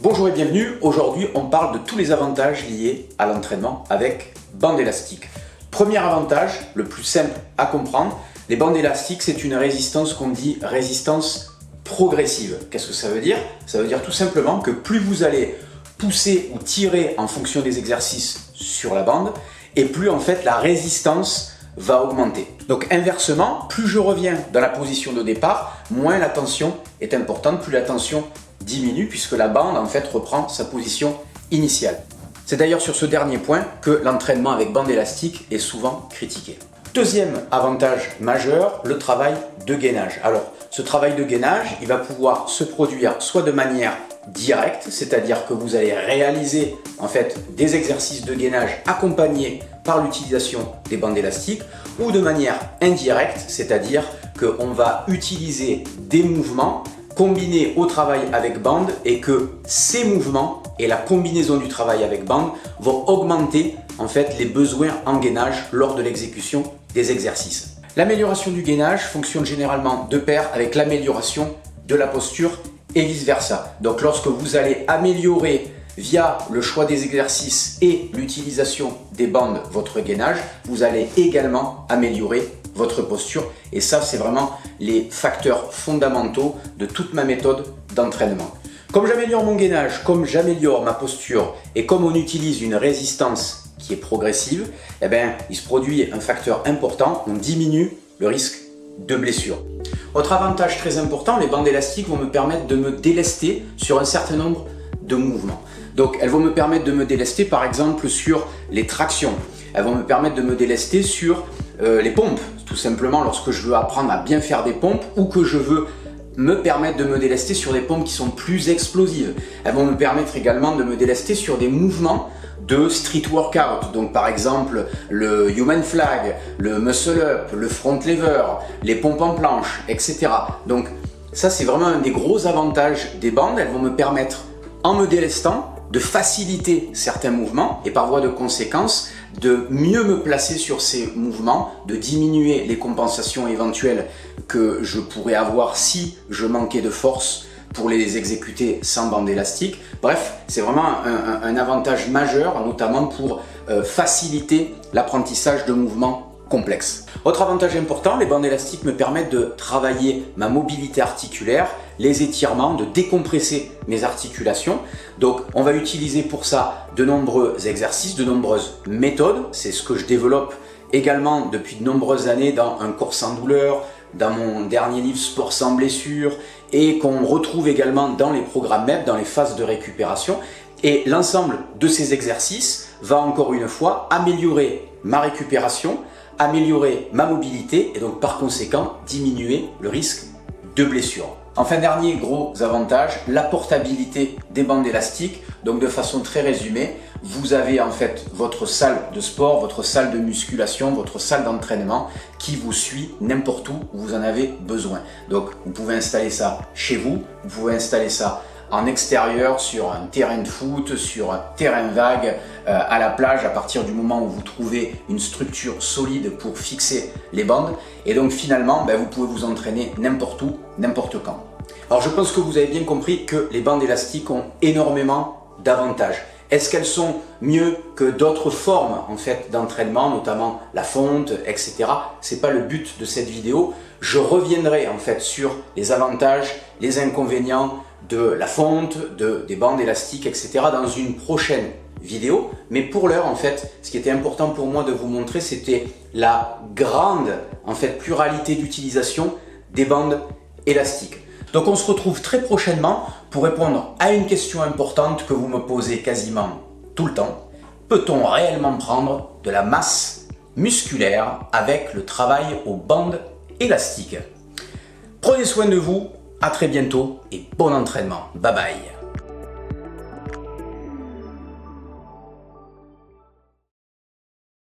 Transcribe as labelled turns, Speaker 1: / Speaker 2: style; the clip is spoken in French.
Speaker 1: Bonjour et bienvenue, aujourd'hui on parle de tous les avantages liés à l'entraînement avec bande élastique. Premier avantage, le plus simple à comprendre, les bandes élastiques c'est une résistance qu'on dit résistance progressive. Qu'est-ce que ça veut dire? Ça veut dire tout simplement que plus vous allez pousser ou tirer en fonction des exercices sur la bande et plus en fait la résistance va augmenter. Donc inversement, plus je reviens dans la position de départ, moins la tension est importante, plus la tension diminue puisque la bande en fait reprend sa position initiale. C'est d'ailleurs sur ce dernier point que l'entraînement avec bande élastique est souvent critiqué. Deuxième avantage majeur, le travail de gainage. Alors ce travail de gainage, il va pouvoir se produire soit de manière directe, c'est-à-dire que vous allez réaliser en fait des exercices de gainage accompagnés par l'utilisation des bandes élastiques, ou de manière indirecte, c'est-à-dire qu'on va utiliser des mouvements combinés au travail avec bande et que ces mouvements et la combinaison du travail avec bande vont augmenter en fait les besoins en gainage lors de l'exécution des exercices. L'amélioration du gainage fonctionne généralement de pair avec l'amélioration de la posture et vice versa. Donc lorsque vous allez améliorer via le choix des exercices et l'utilisation des bandes votre gainage, vous allez également améliorer votre posture et ça c'est vraiment les facteurs fondamentaux de toute ma méthode d'entraînement. Comme j'améliore mon gainage, comme j'améliore ma posture et comme on utilise une résistance qui est progressive, eh bien, il se produit un facteur important, on diminue le risque de blessure. Autre avantage très important, les bandes élastiques vont me permettre de me délester sur un certain nombre de mouvements. Donc elles vont me permettre de me délester par exemple sur les tractions, elles vont me permettre de me délester sur les pompes, tout simplement lorsque je veux apprendre à bien faire des pompes ou que je veux me permettre de me délester sur des pompes qui sont plus explosives. Elles vont me permettre également de me délester sur des mouvements de street workout, donc par exemple le human flag, le muscle up, le front lever, les pompes en planche, etc. Donc ça c'est vraiment un des gros avantages des bandes, elles vont me permettre en me délestant de faciliter certains mouvements et par voie de conséquence de mieux me placer sur ces mouvements, de diminuer les compensations éventuelles que je pourrais avoir si je manquais de force pour les exécuter sans bande élastique. Bref, c'est vraiment un avantage majeur, notamment pour faciliter l'apprentissage de mouvements complexes. Autre avantage important, les bandes élastiques me permettent de travailler ma mobilité articulaire, les étirements, de décompresser mes articulations. Donc on va utiliser pour ça de nombreux exercices, de nombreuses méthodes. C'est ce que je développe également depuis de nombreuses années dans un cours sans douleur, dans mon dernier livre Sport sans blessure et qu'on retrouve également dans les programmes MEP, dans les phases de récupération. Et l'ensemble de ces exercices va encore une fois améliorer ma récupération, améliorer ma mobilité et donc par conséquent diminuer le risque de blessure. Enfin, dernier gros avantage, la portabilité des bandes élastiques. Donc de façon très résumée, vous avez en fait votre salle de sport, votre salle de musculation, votre salle d'entraînement qui vous suit n'importe où vous en avez besoin. Donc vous pouvez installer ça chez vous, vous pouvez installer ça en extérieur, sur un terrain de foot, sur un terrain vague, à la plage, à partir du moment où vous trouvez une structure solide pour fixer les bandes. Et donc finalement, vous pouvez vous entraîner n'importe où, n'importe quand. Alors je pense que vous avez bien compris que les bandes élastiques ont énormément d'avantages. Est-ce qu'elles sont mieux que d'autres formes en fait d'entraînement, notamment la fonte, etc. C'est pas le but de cette vidéo. Je reviendrai en fait sur les avantages, les inconvénients de la fonte, des bandes élastiques, etc. dans une prochaine vidéo. Mais pour l'heure, en fait, ce qui était important pour moi de vous montrer, c'était la grande en fait pluralité d'utilisation des bandes élastiques. Donc on se retrouve très prochainement pour répondre à une question importante que vous me posez quasiment tout le temps. Peut-on réellement prendre de la masse musculaire avec le travail aux bandes élastiques? Prenez soin de vous, à très bientôt et bon entraînement. Bye bye.